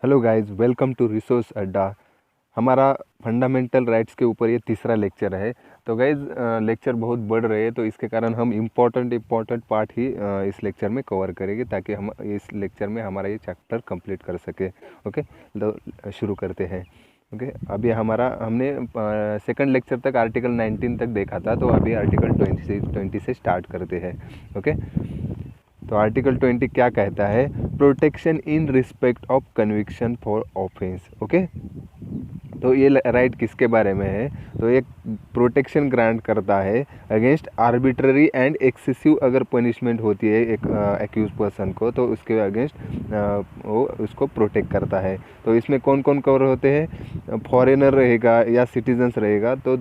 Hello guys, welcome to resource Adda. हमारा fundamental rights के ऊपर ये तीसरा लेक्चर है। तो गाइस लेक्चर बहुत बढ़ रहे हैं, तो इसके कारण हम इम्पोर्टेंट पार्ट ही इस लेक्चर में कवर करेंगे ताकि हम इस लेक्चर में हमारा ये चैप्टर कंप्लीट कर सके। ओके, तो शुरू करते हैं। ओके, अभी हमने सेकंड लेक्चर तक आर्टिकल 19 तक देखा था, तो अभी आर्टिकल 20 से स्टार्ट करते हैं। ओके, तो आर्टिकल 20 क्या कहता है? Protection in respect of conviction for offence. Okay, तो ये राइट किसके बारे में है? तो एक प्रोटेक्शन ग्रांट करता है अगेंस्ट आर्बिट्ररी एंड एक्सेसिव अगर पनिशमेंट होती है एक एक्यूज पर्सन को, तो उसके अगेंस्ट वो उसको प्रोटेक्ट करता है। तो इसमें कौन कौन कवर होते हैं? फॉरेनर रहेगा या सिटीजन्स रहेगा, तो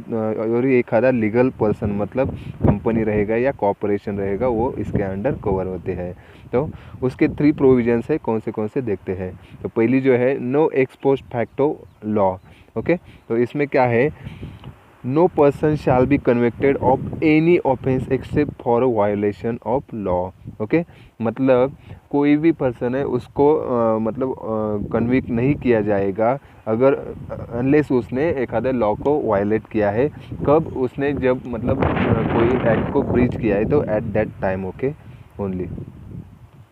और एक आधा लीगल पर्सन मतलब कंपनी रहेगा या कॉर्पोरेशन रहेगा, वो इसके अंडर कवर होते हैं। तो उसके 3 प्रोविजंस है, कौन से देखते हैं। तो पहली जो है no ex post facto law. Okay, तो इसमें क्या है? No person shall be convicted of any offence except for a violation of law. Okay, मतलब कोई भी पर्सन है उसको कन्विक्ट नहीं किया जाएगा अगर अनलेस उसने एक आधे लॉ को वायलेट किया है। कब? उसने जब कोई एक्ट को ब्रीच किया है, तो at that time. Okay, only.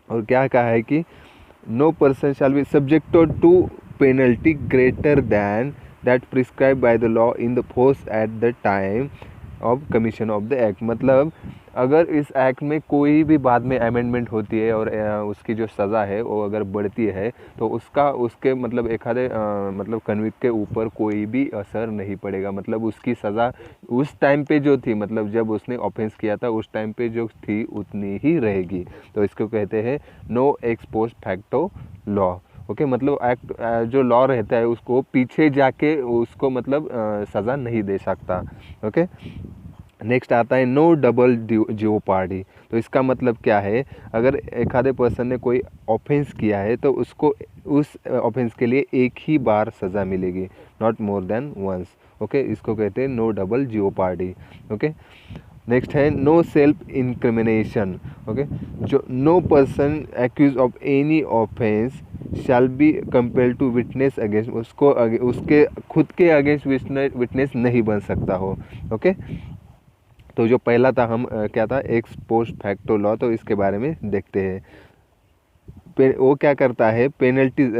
और क्या कहा है कि no person shall be subjected to penalty greater than that prescribe by the law in the force at the time of commission of the act. मतलब अगर इस एक्ट में कोई भी बाद में अमेंडमेंट होती है और उसकी जो सज़ा है वो अगर बढ़ती है, तो उसके एक आधे कन्विक्ट के ऊपर कोई भी असर नहीं पड़ेगा। मतलब उसकी सज़ा उस टाइम पे जो थी, मतलब जब उसने ऑफेंस किया था उस टाइम पे जो थी उतनी ही रहेगी। तो इसको कहते हैं no ex post facto law. Okay, मतलब एक्ट जो लॉ रहता है उसको पीछे जाके उसको सज़ा नहीं दे सकता। ओके, नेक्स्ट आता है नो डबल जियोपार्डी। तो इसका मतलब क्या है? अगर एक आधे पर्सन ने कोई ऑफेंस किया है तो उसको उस ऑफेंस के लिए एक ही बार सज़ा मिलेगी, not more than once. Okay, इसको कहते हैं no double jeopardy. Okay, next है नो सेल्फ इंक्रिमिनेशन। ओके, जो no person accuse of any offence shall be compelled to witness against, उसके खुद के अगेंस्ट विटनेस नहीं बन सकता हो। ओके, तो जो पहला था हम क्या था? X post facto law. तो इसके बारे में देखते हैं। वो क्या करता है? पेनल्टी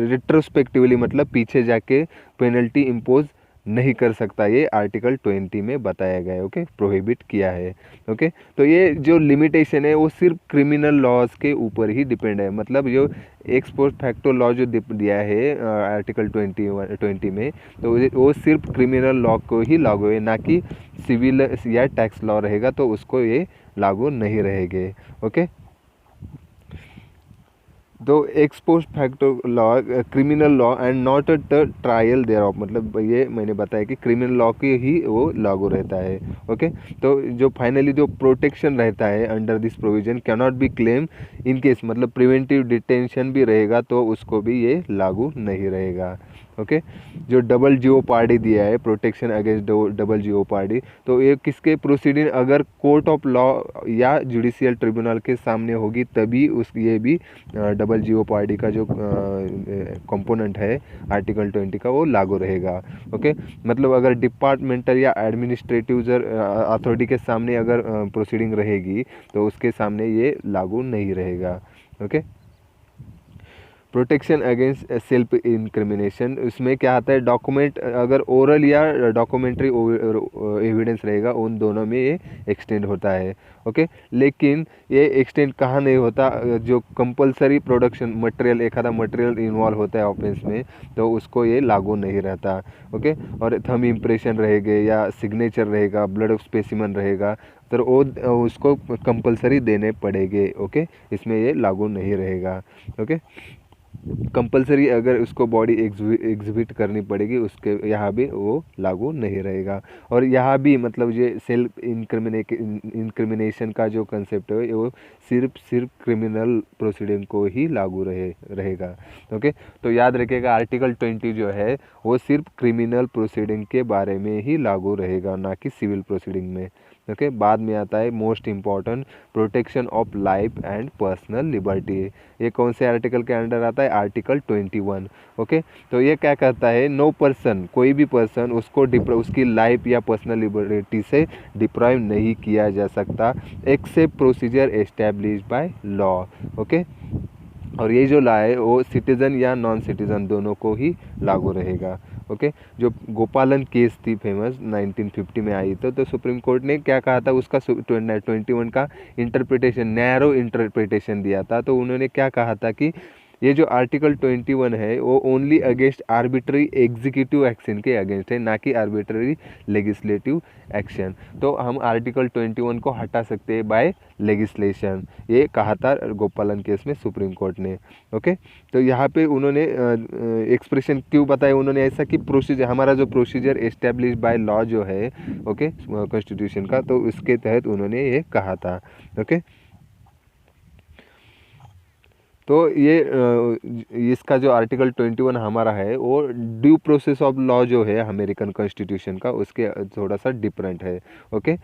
रिट्रोस्पेक्टिवली, मतलब पीछे जाके पेनल्टी इम्पोज नहीं कर सकता। ये आर्टिकल 20 में बताया गया है। ओके, प्रोहिबिट किया है। ओके, तो ये जो लिमिटेशन है वो सिर्फ क्रिमिनल लॉज के ऊपर ही डिपेंड है। मतलब जो एक्स पोस्ट फैक्टो लॉ जो दिया है आर्टिकल 20 में, तो वो सिर्फ क्रिमिनल लॉ को ही लागू है, ना कि सिविल या टैक्स लॉ रहेगा तो उसको ये लागू नहीं रहेंगे। ओके, तो ex post facto law criminal law and not the trial thereof, मतलब ये मैंने बताया कि क्रिमिनल लॉ की ही वो लागू रहता है। ओके, तो जो फाइनली जो प्रोटेक्शन रहता है under this provision can not be claim in case, मतलब प्रिवेंटिव डिटेंशन भी रहेगा तो उसको भी ये लागू नहीं रहेगा। ओके, जो डबल जियोपार्डी दिया है, प्रोटेक्शन अगेंस्ट डबल जियोपार्डी, तो ये किसके प्रोसीडिंग अगर कोर्ट ऑफ लॉ या जुडिशियल ट्रिब्यूनल के सामने होगी तभी ये भी डबल जियोपार्डी का जो कंपोनेंट है आर्टिकल 20 का वो लागू रहेगा। ओके, मतलब अगर डिपार्टमेंटल या एडमिनिस्ट्रेटिव अथॉरिटी के सामने अगर प्रोसीडिंग रहेगी तो उसके सामने ये लागू नहीं रहेगा। Okay, protection against self incrimination, उसमें क्या आता है? डॉक्यूमेंट अगर ओरल या डॉक्यूमेंट्री एविडेंस रहेगा, उन दोनों में ये एक्सटेंड होता है। ओके, लेकिन ये एक्सटेंड कहाँ नहीं होता? जो कंपलसरी प्रोडक्शन मटेरियल, एक आधा मटेरियल इन्वॉल्व होता है ऑफेंस में, तो उसको ये लागू नहीं रहता। ओके, और थंब इम्प्रेशन रहेंगे या सिग्नेचर रहेगा, ब्लड स्पेसिमन रहेगा, तो वो उसको कंपलसरी देने पड़ेंगे। ओके, इसमें ये लागू नहीं रहेगा। ओके, कंपलसरी अगर उसको बॉडी एग्जिबिट करनी पड़ेगी, उसके यहाँ भी वो लागू नहीं रहेगा। और यहाँ भी मतलब ये सेल्फ इंक्रिमिनेशन का जो कंसेप्ट है वो सिर्फ क्रिमिनल प्रोसीडिंग को ही लागू रहेगा। ओके, तो याद रखिएगा आर्टिकल 20 जो है वो सिर्फ क्रिमिनल प्रोसीडिंग के बारे में ही लागू रहेगा, ना कि सिविल प्रोसीडिंग में। ओके। बाद में आता है most important, protection of life and personal liberty. ये कौन से आर्टिकल के अंडर आता है? आर्टिकल 21। ओके। तो ये क्या कहता है? नो पर्सन, कोई भी पर्सन उसको उसकी लाइफ या पर्सनल लिबर्टी से डिप्राइव नहीं किया जा सकता except procedure established by law. Okay. और ये जो लॉ है वो सिटीज़न या नॉन सिटीज़न दोनों को ही लागू रहेगा। ओके। जो गोपालन केस थी फेमस 1950 में आई तो सुप्रीम कोर्ट ने क्या कहा था? उसका 21 का इंटरप्रिटेशन, नैरो इंटरप्रिटेशन दिया था। तो उन्होंने क्या कहा था कि ये जो आर्टिकल 21 है वो only against arbitrary executive action के अगेंस्ट है, ना कि आर्बिट्ररी लेजिस्लेटिव एक्शन। तो हम आर्टिकल 21 को हटा सकते हैं बाय लेजिस्लेशन, ये कहा था गोपालन केस में सुप्रीम कोर्ट ने। ओके। तो यहाँ पे उन्होंने एक्सप्रेशन क्यों बताया उन्होंने ऐसा कि प्रोसीजर, हमारा जो प्रोसीजर एस्टेब्लिश बाय लॉ जो है, ओके, कॉन्स्टिट्यूशन का, तो उसके तहत उन्होंने ये कहा था। ओके। तो ये इसका जो आर्टिकल 21 हमारा है वो ड्यू प्रोसेस ऑफ लॉ जो है अमेरिकन कॉन्स्टिट्यूशन का, उसके थोड़ा सा डिफरेंट है। ओके।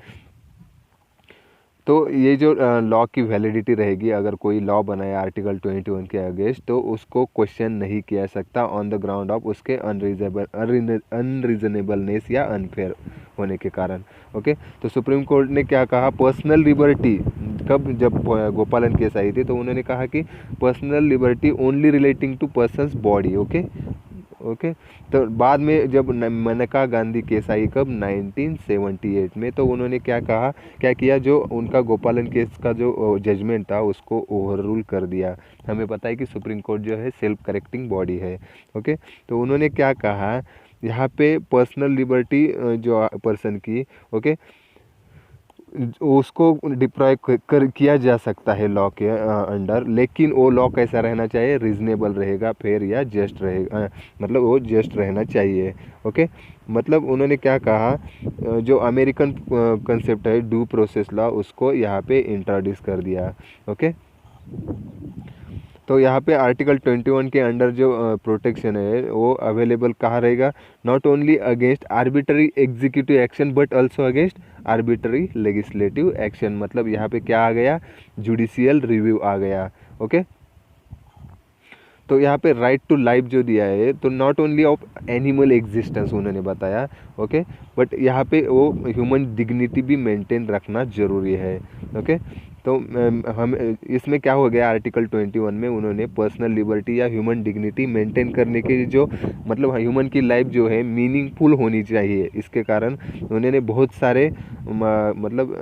तो ये जो लॉ की वैलिडिटी रहेगी, अगर कोई लॉ बनाए आर्टिकल 21 के अगेंस्ट, तो उसको क्वेश्चन नहीं किया सकता ऑन द ग्राउंड ऑफ उसके अनरीजनेबलनेस या अनफेयर होने के कारण। ओके। तो सुप्रीम कोर्ट ने क्या कहा? पर्सनल लिबर्टी, कब, जब गोपालन केस आई थी तो उन्होंने कहा कि personal liberty only relating to persons body. Okay. Okay. तो बाद में जब मेनका गांधी केस आई, कब? 1978 में, तो उन्होंने क्या कहा, क्या किया? जो उनका गोपालन केस का जो जजमेंट था उसको ओवर रूल कर दिया। हमें पता है कि सुप्रीम कोर्ट जो है सेल्फ करेक्टिंग बॉडी है। ओके। तो उन्होंने क्या कहा यहाँ पे? पर्सनल लिबर्टी जो पर्सन की, ओके, उसको डिप्राइव किया जा सकता है लॉ के अंडर, लेकिन वो लॉ कैसा रहना चाहिए? रीजनेबल रहेगा, फेयर या जस्ट रहेगा, मतलब वो जस्ट रहना चाहिए। ओके। मतलब उन्होंने क्या कहा? जो अमेरिकन कंसेप्ट है ड्यू प्रोसेस लॉ, उसको यहाँ पे इंट्रोड्यूस कर दिया। ओके। तो यहाँ पे आर्टिकल 21 के अंडर जो प्रोटेक्शन है वो अवेलेबल कहाँ रहेगा? Not only against arbitrary executive action but also against arbitrary legislative action. मतलब यहाँ पे क्या आ गया? जुडिशियल रिव्यू आ गया। ओके। तो यहाँ पे राइट टू लाइफ जो दिया है, तो not only of animal existence उन्होंने बताया, ओके, बट यहाँ पे वो ह्यूमन डिग्निटी भी मेंटेन रखना जरूरी है। ओके। तो हम इसमें क्या हो गया? आर्टिकल 21 में उन्होंने पर्सनल लिबर्टी या ह्यूमन डिग्निटी मेंटेन करने के जो, मतलब ह्यूमन की लाइफ जो है मीनिंगफुल होनी चाहिए, इसके कारण उन्होंने बहुत सारे मतलब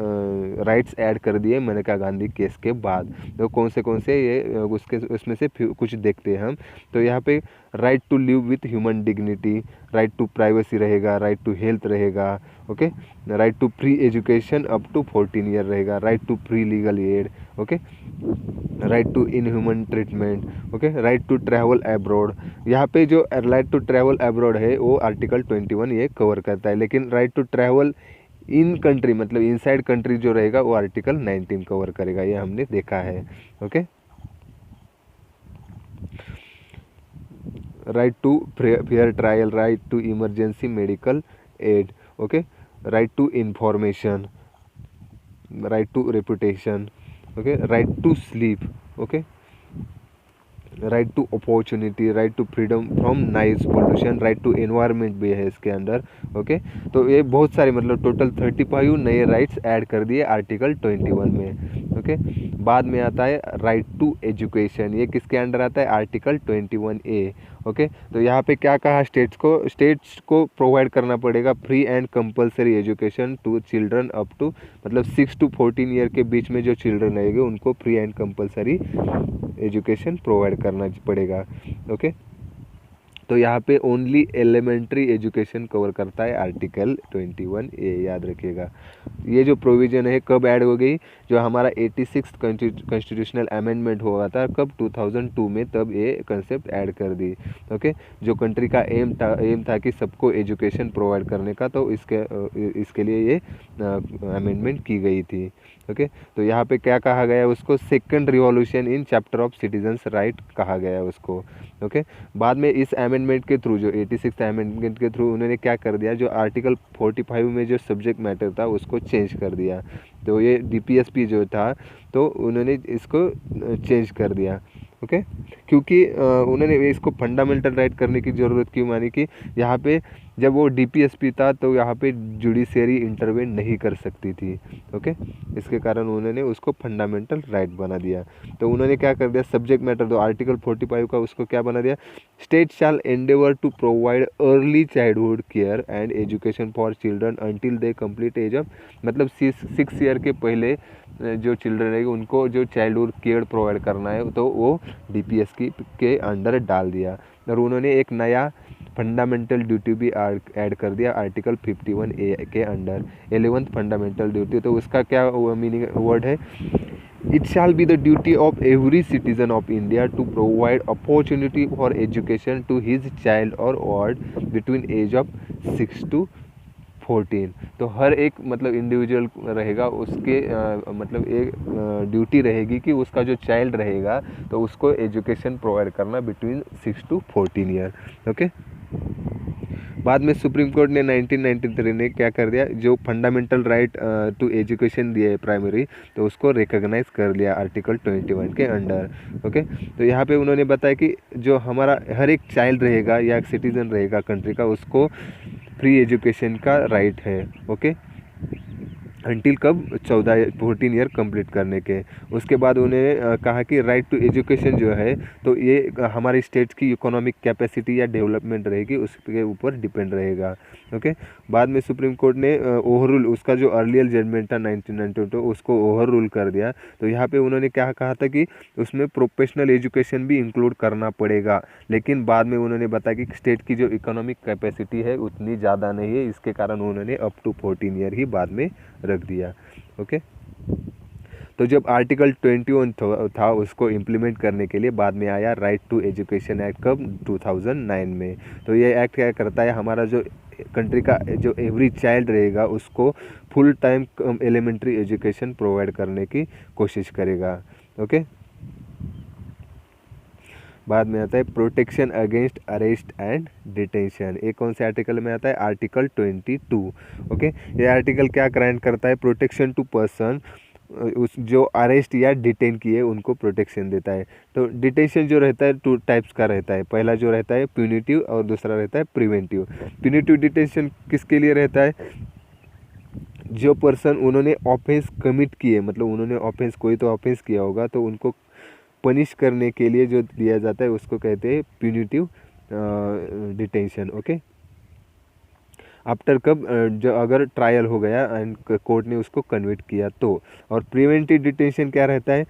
राइट्स ऐड कर दिए मेनका गांधी केस के बाद। तो कौन से ये उसके उसमें से कुछ देखते हैं हम। तो यहाँ पे right to live with human dignity, right to privacy रहेगा, राइट टू हेल्थ रहेगा, okay, right to free education up to 14 year रहेगा, right to free legal aid, okay, right to inhuman treatment, okay, right to travel abroad. यहाँ पे जो right to travel abroad है वो article 21 ये cover करता है, लेकिन right to travel in country, मतलब इनसाइड कंट्री जो रहेगा वो आर्टिकल 19 कवर करेगा, ये हमने देखा है। Okay. Right to fair trial, right to emergency medical aid, okay, right to information, right to reputation, okay, right to sleep, okay, right to opportunity, right to freedom from noise pollution, right to environment भी है इसके अंदर। Okay. तो ये बहुत सारे, मतलब total 35 नए राइट्स ऐड कर दिए आर्टिकल 21 में। ओके। बाद में आता है राइट टू एजुकेशन, ये किसके अंडर आता है? Article 21A। ओके। तो यहाँ पे क्या कहा? स्टेट्स को प्रोवाइड करना पड़ेगा free and compulsory education to children up to, मतलब 6 to 14 ईयर के बीच में जो चिल्ड्रन रहेंगे उनको free and compulsory education provide करना पड़ेगा। ओके। तो यहाँ पे ओनली एलिमेंट्री एजुकेशन कवर करता है आर्टिकल 21A, याद रखिएगा। ये जो प्रोविज़न है कब ऐड हो गई? जो हमारा 86 कॉन्स्टिट्यूशनल अमेंडमेंट हुआ था, कब? 2002 में, तब ये कंसेप्ट ऐड कर दी। ओके। जो कंट्री का एम था कि सबको एजुकेशन प्रोवाइड करने का, तो इसके लिए ये अमेंडमेंट की गई थी। ओके, तो यहाँ पे क्या कहा गया है उसको, second revolution in chapter of citizens right कहा गया है उसको। ओके, बाद में इस अमेंडमेंट के थ्रू, जो 86 अमेंडमेंट के थ्रू उन्होंने क्या कर दिया, जो आर्टिकल 45 में जो सब्जेक्ट मैटर था उसको चेंज कर दिया। तो ये डीपीएसपी जो था तो उन्होंने इसको चेंज कर दिया। ओके, क्योंकि उन्होंने इसको फंडामेंटल राइट करने की ज़रूरत क्यों मानी कि यहाँ पे जब वो डीपीएसपी था तो यहाँ पे जुडिशरी इंटरवेन नहीं कर सकती थी। ओके, इसके कारण उन्होंने उसको फंडामेंटल राइट बना दिया। तो उन्होंने क्या कर दिया, सब्जेक्ट मैटर तो आर्टिकल 45 का उसको क्या बना दिया, state shall endeavour to provide early childhood care and education for children until they complete age of, मतलब 6 ईयर के पहले जो चिल्ड्रन रहेगी उनको जो चाइल्डहुड केयर प्रोवाइड करना है तो वो डीपीएस के अंडर डाल दिया। और उन्होंने एक नया फंडामेंटल ड्यूटी भी ऐड कर दिया आर्टिकल 51A के अंडर, 11th फंडामेंटल ड्यूटी। तो उसका क्या मीनिंग वर्ड है, it shall be the duty of every citizen of India to provide opportunity for education to his child और ward between age of 6 to 14। तो हर एक मतलब individual रहेगा उसके मतलब एक ड्यूटी रहेगी कि उसका जो चाइल्ड रहेगा तो उसको एजुकेशन प्रोवाइड करना बिटवीन 6 to 14 ईयर। ओके, बाद में सुप्रीम कोर्ट ने 1993 ने क्या कर दिया, जो फंडामेंटल राइट टू एजुकेशन दिया है प्राइमरी, तो उसको रिकॉग्नाइज कर लिया आर्टिकल 21 के अंडर। ओके, तो यहाँ पे उन्होंने बताया कि जो हमारा हर एक चाइल्ड रहेगा या सिटीजन रहेगा कंट्री का, उसको फ्री एजुकेशन का राइट है। ओके, अंटिल कब 14 ईयर कंप्लीट करने के। उसके बाद उन्हें कहा कि राइट टू एजुकेशन जो है तो ये हमारे स्टेट की इकोनॉमिक कैपेसिटी या डेवलपमेंट रहेगी उसके ऊपर डिपेंड रहेगा। ओके, बाद में सुप्रीम कोर्ट ने ओवर रूल, उसका जो अर्लियर जजमेंट था 1992 उसको ओवर रूल कर दिया। तो यहाँ पे उन्होंने क्या कहा था कि उसमें प्रोफेशनल एजुकेशन भी इंक्लूड करना पड़ेगा, लेकिन बाद में उन्होंने बताया कि स्टेट की जो इकोनॉमिक कैपेसिटी है उतनी ज़्यादा नहीं है, इसके कारण उन्होंने अप टू 14 ईयर ही बाद में रख दिया। ओके, तो जब आर्टिकल 21 था उसको इम्प्लीमेंट करने के लिए बाद में आया राइट टू एजुकेशन एक्ट कब, 2009 में। तो ये एक्ट क्या करता है, हमारा जो कंट्री का जो एवरी चाइल्ड रहेगा उसको full time elementary education provide करने की कोशिश करेगा। ओके, बाद में आता है protection against arrest and detention. ये कौन से आर्टिकल में आता है, आर्टिकल 22। ओके, ये आर्टिकल क्या ग्रांट करता है, प्रोटेक्शन टू पर्सन, उस जो अरेस्ट या डिटेन किए उनको प्रोटेक्शन देता है। तो डिटेंशन जो रहता है 2 टाइप्स का रहता है, पहला जो रहता है प्यूनिटिव और दूसरा रहता है प्रिवेंटिव। प्यूनिटिव डिटेंशन किसके लिए रहता है, जो पर्सन उन्होंने ऑफेंस कमिट किए, मतलब उन्होंने ऑफेंस, कोई तो ऑफेंस किया होगा तो उनको पनिश करने के लिए जो दिया जाता है उसको कहते हैं प्यूनिटिव डिटेंशन। ओके, आफ्टर कब, जो अगर ट्रायल हो गया एंड कोर्ट ने उसको कन्विक्ट किया तो। और प्रिवेंटिव डिटेंशन क्या रहता है,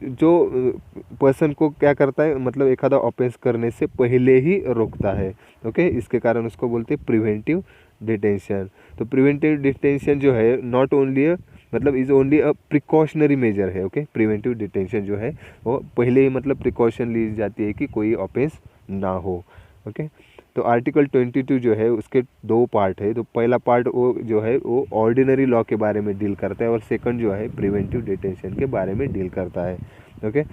जो पर्सन को क्या करता है, मतलब एक आधा ऑफेंस करने से पहले ही रोकता है। ओके, इसके कारण उसको बोलते हैं प्रिवेंटिव डिटेंशन। तो प्रिवेंटिव डिटेंशन जो है नॉट ओनली मतलब is only a precautionary major है। ओके, प्रिवेंटिव डिटेंशन जो है वो पहले ही मतलब प्रिकॉशन ली जाती है कि कोई ऑफेंस ना हो। ओके, तो आर्टिकल 22 जो है उसके 2 पार्ट है। तो पहला पार्ट वो जो है वो ऑर्डिनरी लॉ के बारे में डील करता है और सेकंड जो है प्रिवेंटिव डिटेंशन के बारे में डील करता है। ओके,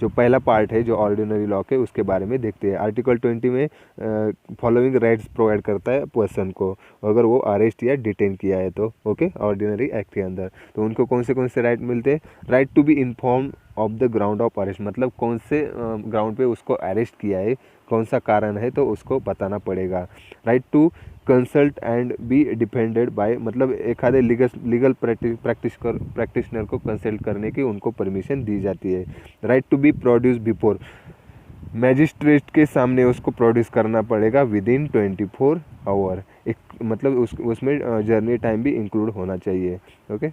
जो पहला पार्ट है जो ऑर्डिनरी लॉ के, उसके बारे में देखते हैं। आर्टिकल 20 में फॉलोइंग राइट्स प्रोवाइड करता है पर्सन को, अगर वो अरेस्ट या डिटेन किया है तो। ओके, ऑर्डिनरी एक्ट के अंदर तो उनको कौन से राइट मिलते हैं, right to be inform of the ground of arrest, मतलब कौन से ग्राउंड पे उसको अरेस्ट किया है, कौन सा कारण है तो उसको बताना पड़ेगा। Right to consult and be defended by, मतलब एक आधे लीगल प्रैक्टिशनर को कंसल्ट करने की उनको परमिशन दी जाती है। Right to be produce before, magistrate के सामने उसको प्रोड्यूस करना पड़ेगा विद इन 24 आवर, एक मतलब उसमें जर्नी टाइम भी इंक्लूड होना चाहिए। Okay,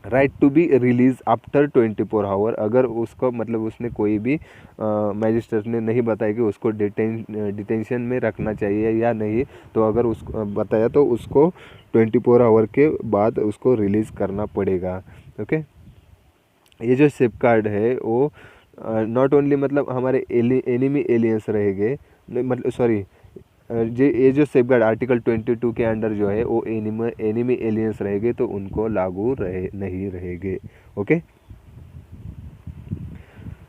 right to be release after 24 hour, अगर उसको मतलब उसने कोई भी मैजिस्ट्रेट ने नहीं बताया कि उसको डिटेंशन में रखना चाहिए या नहीं, तो अगर उसको बताया तो उसको 24 आवर के बाद उसको रिलीज़ करना पड़ेगा। ओके, ये जो सेफगार्ड है वो नॉट ओनली मतलब हमारे एनिमी एलियंस रहेंगे, मतलब सॉरी ये जो सेफगार्ड आर्टिकल 22 के अंडर जो है वो एनिमी एलियंस रहेंगे तो उनको लागू नहीं रहेंगे। ओके।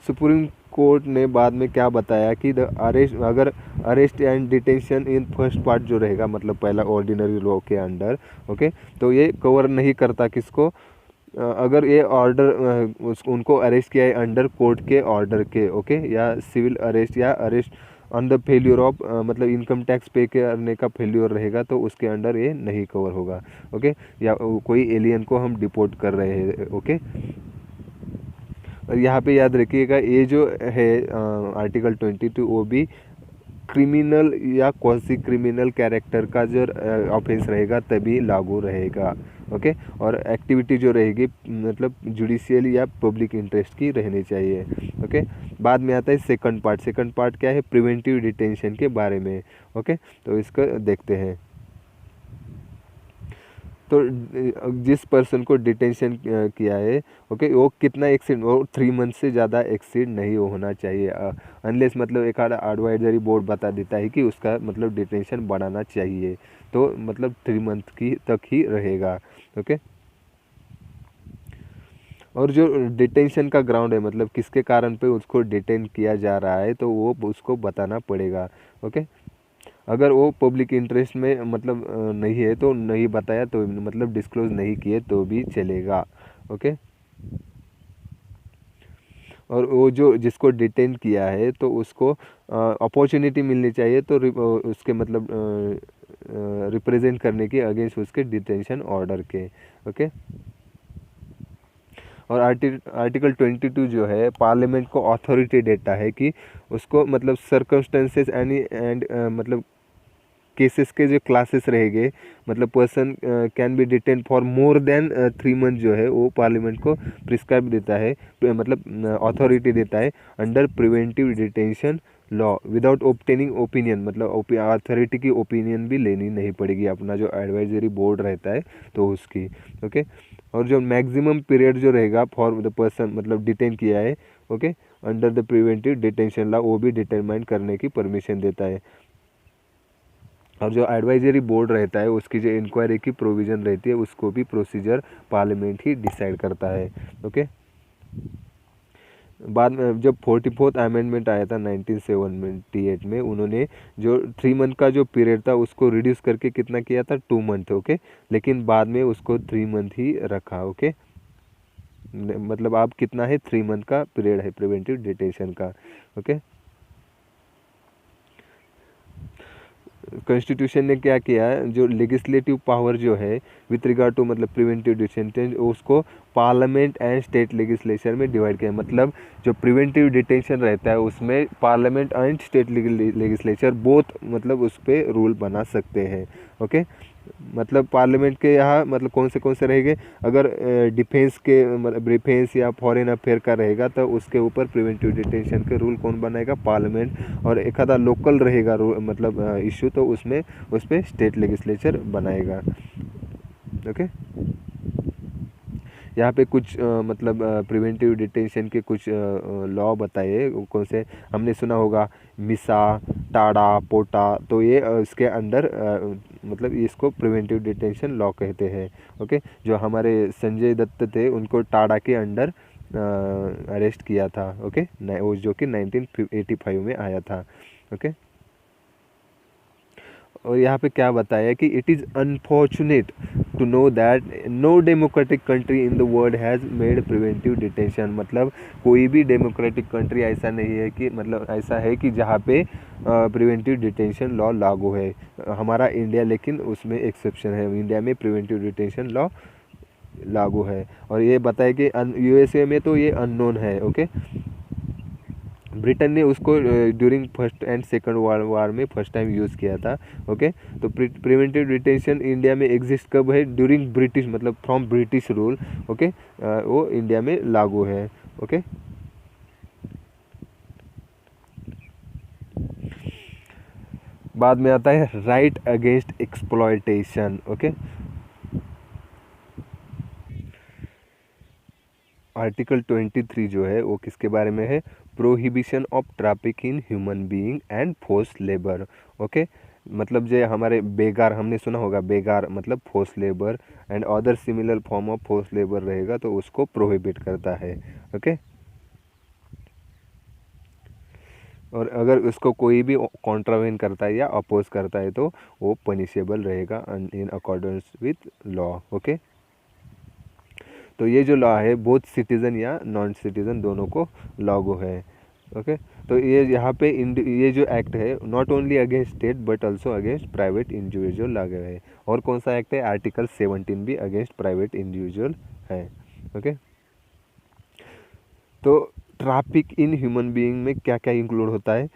सुप्रीम कोर्ट ने बाद में क्या बताया कि द अरेस्ट, अगर arrest and detention in first part जो रहेगा, मतलब पहला ऑर्डिनरी लॉ के अंडर, ओके, तो ये कवर नहीं करता किसको, अगर ये ऑर्डर उनको अरेस्ट किया है अंडर कोर्ट के ऑर्डर के, ओके, या सिविल अरेस्ट या arrest on the failure of, मतलब इनकम टैक्स पे करने का फेल्यूर रहेगा तो उसके अंडर ये नहीं कवर होगा। ओके, या कोई एलियन को हम डिपोर्ट कर रहे हैं। ओके, और यहाँ पे याद रखिएगा ये जो है आर्टिकल 22 वो भी क्रिमिनल या क्वासी क्रिमिनल कैरेक्टर का जो ऑफेंस रहेगा तभी लागू रहेगा। ओके, और एक्टिविटी जो रहेगी मतलब जुडिशियल या पब्लिक इंटरेस्ट की रहनी चाहिए। ओके, बाद में आता है सेकंड पार्ट। सेकंड पार्ट क्या है, प्रिवेंटिव डिटेंशन के बारे में। ओके, तो इसको देखते हैं। तो जिस पर्सन को डिटेंशन किया है, ओके, वो कितना एक्सीड, वो 3 मंथ से ज़्यादा एक्सीड नहीं होना चाहिए, अनलेस मतलब एक एडवाइजरी बोर्ड बता देता है कि उसका मतलब डिटेंशन बढ़ाना चाहिए, तो मतलब 3 मंथ की तक ही रहेगा। ओके, और जो डिटेंशन का ग्राउंड है, मतलब किसके कारण पे उसको डिटेन किया जा रहा है, तो वो उसको बताना पड़ेगा। ओके, अगर वो पब्लिक इंटरेस्ट में मतलब नहीं है तो नहीं बताया तो मतलब डिस्क्लोज नहीं किए तो भी चलेगा। ओके, और वो जो जिसको डिटेन किया है तो उसको अपॉर्चुनिटी मिलनी चाहिए, तो उसके मतलब रिप्रेजेंट करने की अगेंस्ट उसके डिटेंशन ऑर्डर के। ओके, और आर्टिकल 22 जो है पार्लियामेंट को अथॉरिटी देता है कि उसको मतलब सर्कमस्टेंसेस एंड मतलब केसेस के जो क्लासेस रहेंगे, मतलब person can be detain for more than 3 month जो है वो पार्लियामेंट को प्रिस्क्राइब देता है, मतलब अथॉरिटी देता है under preventive detention law without obtaining opinion, मतलब अथॉरिटी की ओपिनियन भी लेनी नहीं पड़ेगी, अपना जो एडवाइजरी बोर्ड रहता है तो उसकी। ओके, और जो मैक्सिमम पीरियड जो रहेगा फॉर द पर्सन मतलब डिटेन किया है, okay, under the preventive detention law वो भी डिटरमाइन करने की परमिशन देता है। और जो एडवाइजरी बोर्ड रहता है उसकी जो इंक्वायरी की प्रोविज़न रहती है उसको भी प्रोसीजर पार्लियामेंट ही डिसाइड करता है। ओके, बाद में जब 44th अमेंडमेंट आया था 1978 में, उन्होंने जो 3 मंथ का जो पीरियड था उसको रिड्यूस करके कितना किया था, 2 मंथ। ओके, लेकिन बाद में उसको 3 मंथ ही रखा। ओके, मतलब आप कितना है, 3 मंथ का पीरियड है प्रिवेंटिव डिटेंशन का। ओके, कॉन्स्टिट्यूशन ने क्या किया है, जो लेजिस्लेटिव पावर जो है विथ रिगार्ड टू मतलब प्रिवेंटिव डिटेंशन उसको पार्लियामेंट एंड स्टेट लेजिस्लेचर में डिवाइड किया, मतलब जो प्रिवेंटिव डिटेंशन रहता है उसमें parliament and state legislature both मतलब उस पर रूल बना सकते हैं। ओके, मतलब पार्लियामेंट के यहाँ मतलब कौन से रहेंगे, अगर डिफेंस के मतलब डिफेंस या फॉरेन अफेयर का रहेगा तो उसके ऊपर प्रिवेंटिव डिटेंशन के रूल कौन बनाएगा, पार्लियामेंट, और एक आधा लोकल रहेगा मतलब इशू तो उसमें उस पर स्टेट लेजिस्लेचर बनाएगा। ओके, यहाँ पे कुछ मतलब प्रिवेंटिव डिटेंशन के कुछ लॉ बताए, कौन से हमने सुना होगा, मिसा, टाडा, पोटा, तो ये इसके अंडर मतलब इसको प्रिवेंटिव डिटेंशन लॉ कहते हैं। ओके, जो हमारे संजय दत्त थे उनको टाडा के अंडर अरेस्ट किया था। ओके, वो जो कि 1985 में आया था। ओके, और यहाँ पे क्या बताया कि it is unfortunate to know that no democratic country in the world has made preventive detention, मतलब कोई भी डेमोक्रेटिक कंट्री ऐसा नहीं है कि मतलब ऐसा है कि जहाँ पे प्रिवेंटिव डिटेंशन लॉ लागू है। हमारा इंडिया लेकिन उसमें एक्सेप्शन है, इंडिया में प्रिवेंटिव डिटेंशन लॉ लागू है। और ये बताया कि यूएसए में तो ये अननोन है। ओके, ब्रिटेन ने उसको during first and second world war में फर्स्ट टाइम यूज़ किया था। ओके, तो प्रिवेंटिव डिटेंशन इंडिया में एग्जिस्ट कब है, ड्यूरिंग ब्रिटिश मतलब फ्रॉम ब्रिटिश रूल। ओके, वो इंडिया में लागू है। ओके, बाद में आता है right against exploitation. Okay, article 23 जो है वो किसके बारे में है, prohibition of traffic in human being and force labour. Okay, मतलब जो हमारे बेगार, हमने सुना होगा बेगार मतलब force labour and other similar form of force labour रहेगा तो उसको प्रोहिबिट करता है। ओके, और अगर उसको कोई भी कॉन्ट्रावेन करता है या अपोज करता है तो वो पनिशेबल रहेगा in accordance with law. Okay, तो ये जो लॉ है बोथ सिटीज़न या नॉन सिटीज़न दोनों को लागू है। ओके, तो ये यहाँ पे ये जो एक्ट है not only against state but also against private individual लागू है। और कौन सा एक्ट है? आर्टिकल 17 भी अगेंस्ट प्राइवेट इंडिविजुअल है। ओके, तो ट्रैफिक इन ह्यूमन बीइंग में क्या क्या इंक्लूड होता है?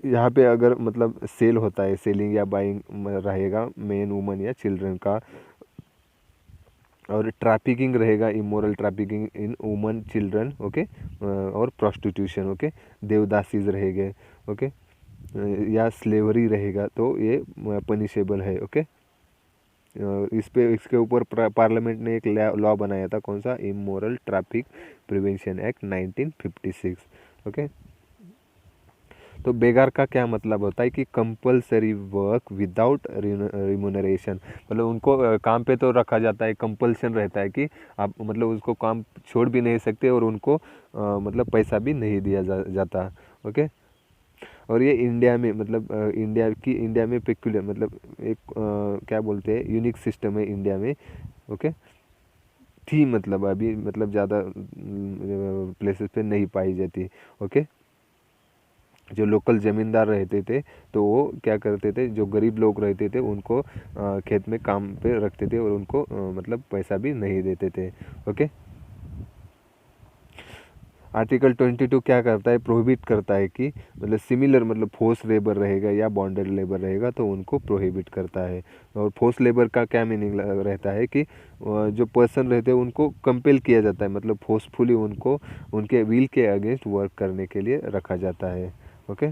यहाँ पे अगर मतलब सेल होता है, सेलिंग या बाइंग रहेगा मेन वुमन या चिल्ड्रन का, और ट्रैफिकिंग रहेगा immoral trafficking in woman children. Okay, और प्रोस्टिट्यूशन। ओके, देवदासीज रहेंगे। ओके, या स्लेवरी रहेगा तो ये पनिशेबल है। ओके, इस पे इसके ऊपर पार्लियामेंट ने एक लॉ बनाया था, कौन सा? Immoral traffic prevention act 1956। Okay, तो बेगार का क्या मतलब होता है कि कंपलसरी वर्क विदाउट रिम्यूनरेशन, मतलब उनको काम पे तो रखा जाता है, कंपल्सन रहता है कि आप मतलब उसको काम छोड़ भी नहीं सकते और उनको मतलब पैसा भी नहीं दिया जाता। ओके, और ये इंडिया में मतलब इंडिया में पेक्यूलियर मतलब एक क्या बोलते हैं, यूनिक सिस्टम है इंडिया में। ओके, थी मतलब अभी मतलब ज़्यादा प्लेसेस पे नहीं पाई जाती। ओके, जो लोकल ज़मींदार रहते थे तो वो क्या करते थे, जो गरीब लोग रहते थे उनको खेत में काम पे रखते थे और उनको मतलब पैसा भी नहीं देते थे। ओके, आर्टिकल 22 क्या करता है? प्रोहिबिट करता है कि मतलब सिमिलर मतलब फोर्स लेबर रहेगा या बॉन्डेड लेबर रहेगा तो उनको प्रोहिबिट करता है। और फोर्स लेबर का क्या मीनिंग रहता है कि जो पर्सन रहते हैं उनको कंपेल किया जाता है, मतलब फोर्सफुली उनको उनके विल के अगेंस्ट वर्क करने के लिए रखा जाता है। ओके,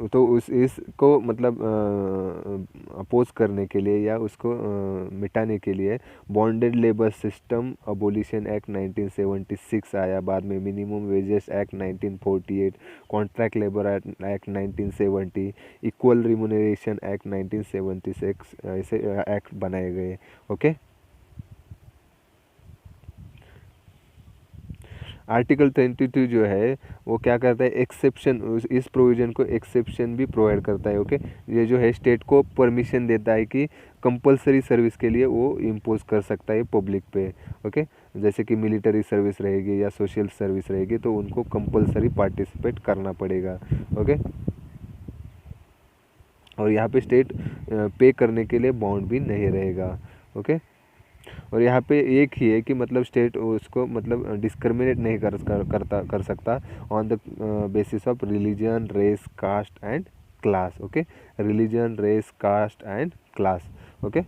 तो उस इसको मतलब अपोज करने के लिए या उसको मिटाने के लिए bonded labour system abolition act 1976 आया। बाद में minimum wages act 1948, contract labour act 1970, equal remuneration act 1976, ऐसे एक्ट बनाए गए। ओके, आर्टिकल 22 जो है वो क्या करता है? एक्सेप्शन, इस प्रोविज़न को एक्सेप्शन भी प्रोवाइड करता है। ओके, ये जो है स्टेट को परमिशन देता है कि कंपलसरी सर्विस के लिए वो इम्पोज कर सकता है पब्लिक पे। ओके, जैसे कि मिलिट्री सर्विस रहेगी या सोशल सर्विस रहेगी तो उनको कंपलसरी पार्टिसिपेट करना पड़ेगा। ओके, और यहाँ पे स्टेट पे करने के लिए बाउंड भी नहीं रहेगा। ओके, और यहाँ पे एक ही है कि मतलब स्टेट उसको मतलब डिस्क्रिमिनेट नहीं कर सकता on the basis of religion, race, caste and class. Okay, religion, race, caste and class. Okay,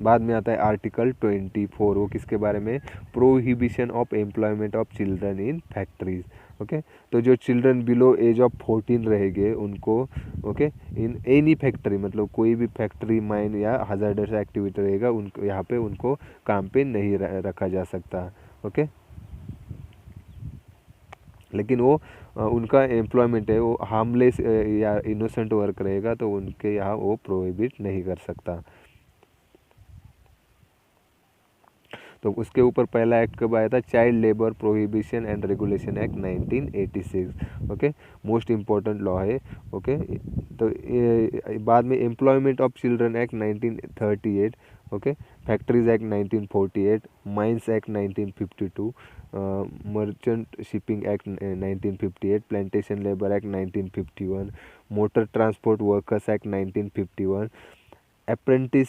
बाद में आता है आर्टिकल 24, वो किसके बारे में? Prohibition of employment of children in factories. Okay, तो जो चिल्ड्रन बिलो एज ऑफ 14 रहेंगे उनको ओके इन एनी फैक्ट्री, मतलब कोई भी फैक्ट्री, माइन या हजार्डस एक्टिविटी रहेगा उनको यहाँ पे उनको काम पे नहीं रखा जा सकता। ओके, लेकिन वो उनका एम्प्लॉयमेंट है वो हार्मलेस या इनोसेंट वर्क रहेगा तो उनके यहाँ वो प्रोहिबिट नहीं कर सकता। तो उसके ऊपर पहला एक्ट कब आया था? Child labour prohibition and regulation act 1986। Okay, most important law है। ओके, तो बाद में employment of children act 1938। Okay, factories act 1948, mines act 1952, merchant shipping act 1958, plantation labour act 1951, motor transport workers act 1951, apprentice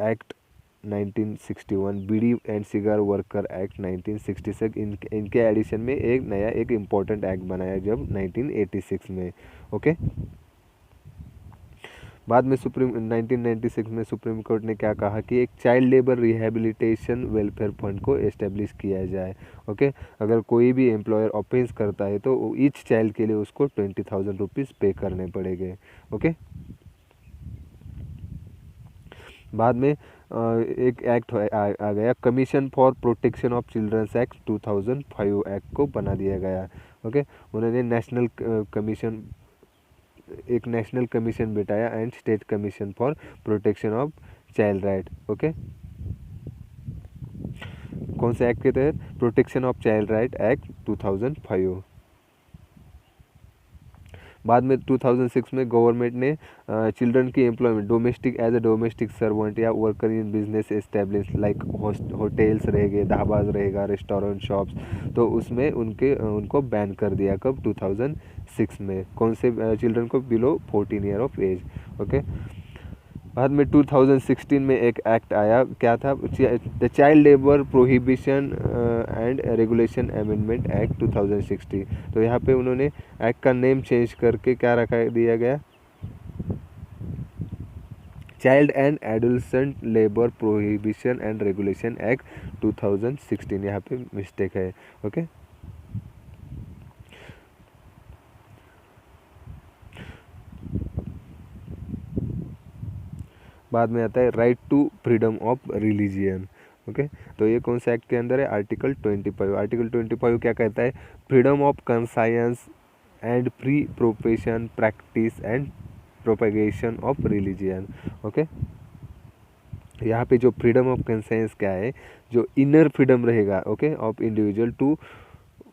act 1961, bidi and cigar worker act 1966। इनके addition में एक नया एक important act बनाया जब 1986 में। ओके, बाद में 1996 में सुप्रीम कोर्ट ने क्या कहा कि एक child labour rehabilitation welfare fund को एस्टेब्लिश किया जाए। ओके, अगर कोई भी एम्प्लॉयर ऑफेंस करता है तो ईच चाइल्ड के लिए उसको 20,000 रुपीज़ पे करने पड़ेंगे। ओके, बाद में एक एक्ट आ गया, commission for protection of childrens act 2005 act को बना दिया गया। ओके। उन्होंने एक नेशनल कमीशन बिठाया and state commission for protection of child right. Okay, कौन से एक्ट के तहत? Protection of child right act 2005। बाद में 2006 में गवर्नमेंट ने चिल्ड्रन की employment domestic as a domestic servant या worker in business establish like hotels रहेंगे, ढाबाज रहेगा, रेस्टोरेंट, शॉप्स, तो उसमें उनको बैन कर दिया। कब? 2006 में। कौन से चिल्ड्रन को? Below 14 year of age. Okay. बाद में 2016 में एक एक्ट आया, क्या था? The child labour prohibition and regulation amendment act 2016। तो यहाँ पे उन्होंने एक्ट का नेम चेंज करके क्या रखा दिया गया? Child and adolescent labour prohibition and regulation act 2016। यहाँ पे मिस्टेक है। ओके। बाद में आता है right to freedom of religion. Okay, तो ये कौन सा एक्ट के अंदर है? आर्टिकल 25। आर्टिकल 25 क्या कहता है? Freedom of conscience and free profession practice and propagation of religion. Okay, यहाँ पे जो फ्रीडम ऑफ कंसाइंस क्या है? जो इनर फ्रीडम रहेगा, okay, of individual to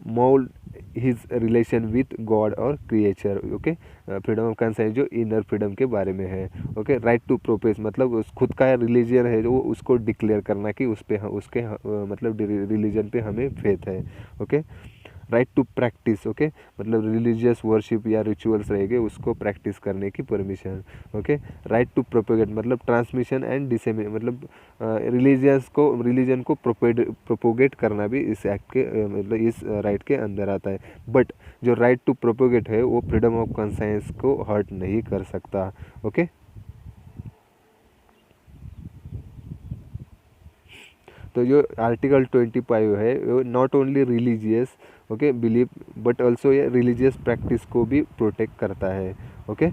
mould his relation with God और creature. Okay, freedom of conscience जो inner freedom के बारे में है। ओके, राइट टू प्रोफेस मतलब उस खुद का रिलीजन है जो उसको डिक्लेयर करना कि उस पे उसके मतलब रिलीजन पे हमें फेथ है। Okay, right to practice, okay, मतलब रिलीजियस वर्शिप या रिचुअल्स रहेंगे उसको प्रैक्टिस करने की permission. Okay, right to propagate मतलब ट्रांसमिशन एंड डिसेमिनेट मतलब रिलीजन को प्रोपोगेट करना भी इस एक्ट के मतलब इस राइट के अंदर आता है। बट जो राइट टू प्रोपोगेट है वो फ्रीडम ऑफ कंसाइंस को हर्ट नहीं कर सकता। ओके, तो जो आर्टिकल 25 है वो not only religious, okay, believe but also ये रिलीजियस प्रैक्टिस को भी प्रोटेक्ट करता है। ओके,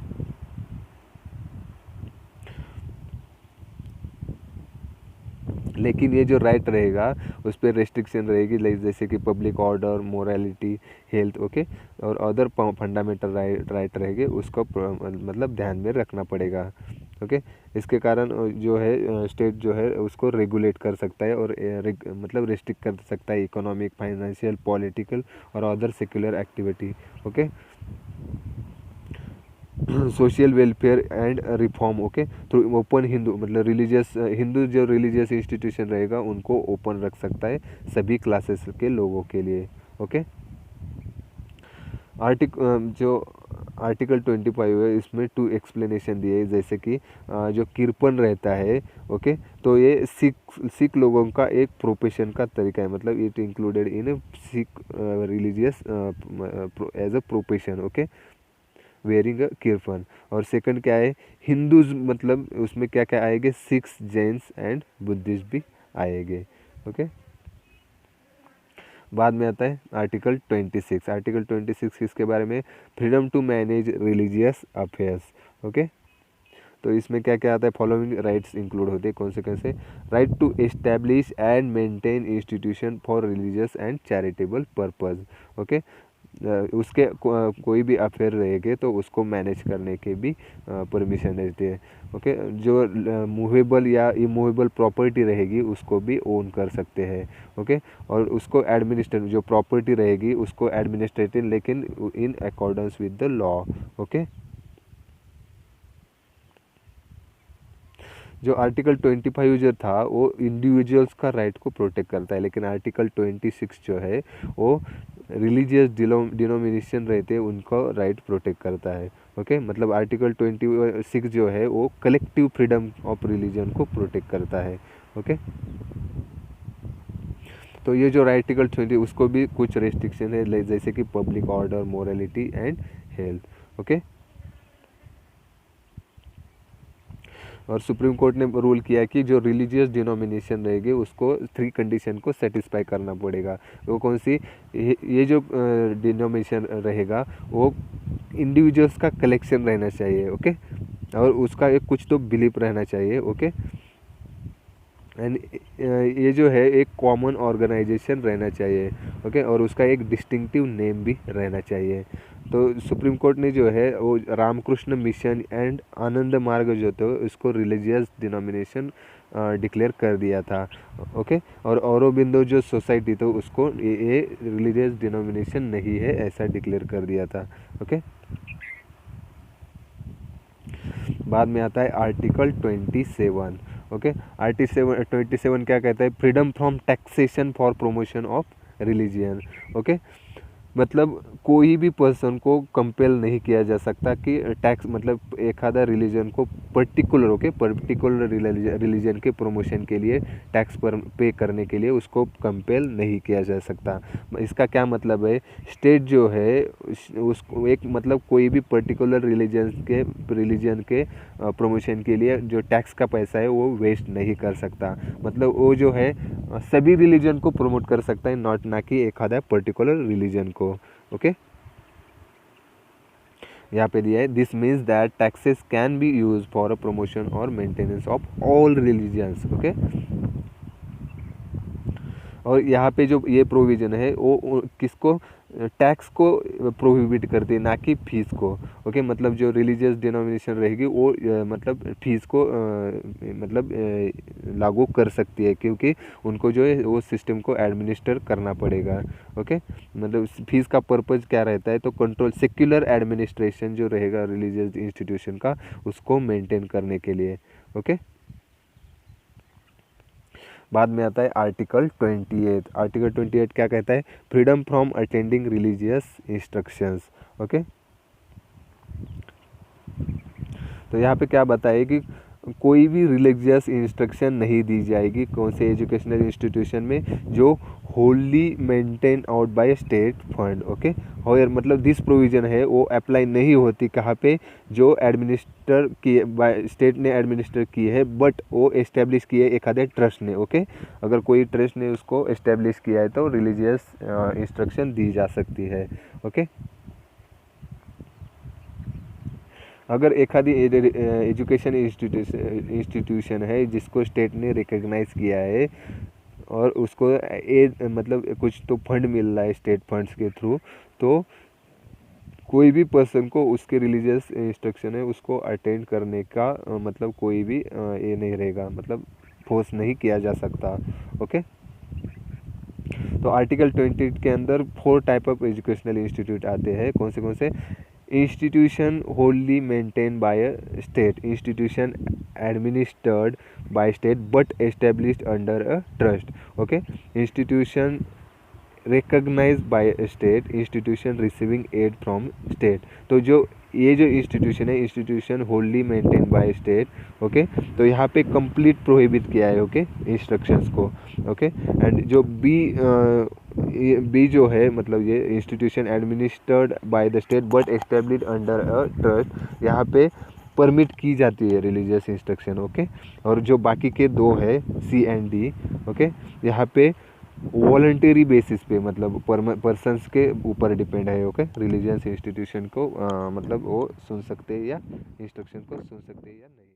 लेकिन ये जो राइट रहेगा उस पर रेस्ट्रिक्शन रहेगी, जैसे कि public order, morality, health, okay, और अदर फंडामेंटल राइट रहेंगे उसको मतलब ध्यान में रखना पड़ेगा। ओके, इसके कारण जो है स्टेट जो है उसको रेगुलेट कर सकता है और मतलब रिस्ट्रिक्ट कर सकता है इकोनॉमिक, फाइनेंशियल, पॉलिटिकल और other secular activity. Okay, social welfare and reform, okay, through open Hindu मतलब रिलीजियस हिंदू जो रिलीजियस इंस्टीट्यूशन रहेगा उनको ओपन रख सकता है सभी क्लासेस के लोगों के लिए। ओके, जो आर्टिकल 25 है इसमें 2 एक्सप्लेनेशन दिए हैं, जैसे कि जो कीर्तन रहता है, ओके, तो ये सिख लोगों का एक प्रोफेशन का तरीका है, मतलब it included in Sikh religious as a profession. Okay, wearing a kirtan. और सेकंड क्या है? हिंदूज मतलब उसमें क्या क्या आएंगे? सिख्स, जैन्स एंड बुद्धिस्ट भी आएंगे। ओके, बाद में आता है आर्टिकल 26। आर्टिकल 26 किसके बारे में? Freedom to manage religious affairs. Okay, तो इसमें क्या क्या आता है? फॉलोइंग राइट्स इंक्लूड होते हैं। कौन से कैसे? Right to establish and maintain institution for religious and charitable purpose. Okay, उसके कोई भी अफेयर रहेंगे तो उसको मैनेज करने के भी परमिशन देती है। ओके, जो मूवेबल या इमूवेबल प्रॉपर्टी रहेगी उसको भी ओन कर सकते हैं। ओके, और उसको एडमिनिस्ट्रेटिव जो प्रॉपर्टी रहेगी उसको एडमिनिस्ट्रेटिव लेकिन in accordance with the law. Okay, जो आर्टिकल 25 जो था वो इंडिविजुअल्स का राइट को प्रोटेक्ट करता है, लेकिन आर्टिकल 26 जो है वो रिलीजियस डिनोमिनेशन रहते हैं उनको राइट प्रोटेक्ट करता है। ओके, मतलब आर्टिकल 26 जो है वो कलेक्टिव फ्रीडम ऑफ रिलीजन को प्रोटेक्ट करता है। ओके, तो ये जो आर्टिकल 20 उसको भी कुछ रेस्ट्रिक्शन है, जैसे कि public order, morality and health. Okay, और सुप्रीम कोर्ट ने रूल किया कि जो रिलीजियस डिनोमिनेशन रहेगी उसको 3 कंडीशन को सेटिस्फाई करना पड़ेगा। वो कौन सी? ये जो डिनोमिनेशन रहेगा वो इंडिविजुअल्स का कलेक्शन रहना चाहिए। ओके, और उसका एक कुछ तो बिलीफ रहना चाहिए। ओके, एंड ये जो है एक कॉमन ऑर्गेनाइजेशन रहना चाहिए, ओके, और उसका एक डिस्टिंक्टिव नेम भी रहना चाहिए। तो सुप्रीम कोर्ट ने जो है वो रामकृष्ण मिशन एंड आनंद मार्ग जो थे उसको रिलीजियस डिनोमिनेशन डिक्लेयर कर दिया था, ओके, और औरोबिंदो जो सोसाइटी तो उसको ये रिलीजियस डिनोमिनेशन नहीं है ऐसा डिक्लेयर कर दिया था, ओके। बाद में आता है आर्टिकल 27, ओके। आर्टिकल 27 क्या कहता है? Freedom from taxation for promotion of religion, okay. मतलब कोई भी पर्सन को कंपेल नहीं किया जा सकता कि टैक्स मतलब एक आधा रिलीजन को पर्टिकुलर, ओके, पर्टिकुलर रिलीजन के प्रमोशन के लिए टैक्स पर पे करने के लिए उसको कंपेल नहीं किया जा सकता। इसका क्या मतलब है? स्टेट जो है उसको एक मतलब कोई भी पर्टिकुलर रिलीजन के प्रमोशन के लिए जो टैक्स का पैसा है वो वेस्ट नहीं कर सकता। मतलब वो जो है सभी रिलीजन को प्रमोट कर सकता है, नॉट ना कि एक आधा पर्टिकुलर रिलीजन को, ओके। यहाँ पे दिया है this means that taxes can be use for a promotion और maintenance of all religions, okay. और यहाँ पे जो ये प्रोविज़न है वो किसको, टैक्स को प्रोहिबिट करती है, ना कि फीस को, ओके। मतलब जो रिलीजियस डिनोमिनेशन रहेगी वो मतलब फीस को मतलब लागू कर सकती है, क्योंकि उनको जो है वो सिस्टम को एडमिनिस्टर करना पड़ेगा, ओके। मतलब फीस का पर्पज़ क्या रहता है? तो कंट्रोल, सेक्युलर एडमिनिस्ट्रेशन जो रहेगा रिलीजियस इंस्टीट्यूशन का उसको मेंटेन करने के लिए, ओके। बाद में आता है आर्टिकल 28। आर्टिकल 28 क्या कहता है? Freedom from attending religious instructions, okay. तो यहाँ पे क्या बताया कि कोई भी रिलीजियस इंस्ट्रक्शन नहीं दी जाएगी कौन से एजुकेशनल इंस्टीट्यूशन में जो Holi maintain out by state fund, okay. और मतलब दिस प्रोविज़न है वो अप्लाई नहीं होती कहाँ पे? जो एडमिनिस्टर किए बाय स्टेट ने एडमिनिस्टर की है, बट वो एस्टेब्लिश किए एक आधे ट्रस्ट ने, ओके। अगर कोई ट्रस्ट ने उसको एस्टेब्लिश किया है तो रिलीजियस इंस्ट्रक्शन दी जा सकती है, ओके। अगर एक आधी एजुकेशन इंस्टीट्यूशन है जिसको स्टेट ने रिकग्नाइज किया है और उसको मतलब कुछ तो फंड मिल रहा है स्टेट फंड्स के थ्रू, तो कोई भी पर्सन को उसके रिलीजियस इंस्ट्रक्शन है उसको अटेंड करने का मतलब कोई भी ये नहीं रहेगा, मतलब फोर्स नहीं किया जा सकता, ओके। तो आर्टिकल 28 के अंदर 4 टाइप ऑफ एजुकेशनल इंस्टीट्यूट आते हैं। कौन से? Institution wholly maintain by state, institution administered by state but established under a trust, okay. Institution recognise by state, institution receiving aid from state. तो जो ये जो इंस्टीट्यूशन है institution wholly maintain by state, okay. तो यहाँ पे complete prohibit किया है, ओके, इंस्ट्रक्शंस को, ओके। एंड जो बी जो है मतलब ये institution administered by the state but established under a trust, यहाँ पे परमिट की जाती है रिलीजियस इंस्ट्रक्शन, ओके। और जो बाकी के दो है सी एंड डी, ओके, यहाँ पे वॉलंटरी बेसिस पे मतलब पर्सन्स के ऊपर डिपेंड है, ओके। रिलीजियस इंस्टीट्यूशन को मतलब वो सुन सकते हैं या इंस्ट्रक्शन को सुन सकते हैं या नहीं।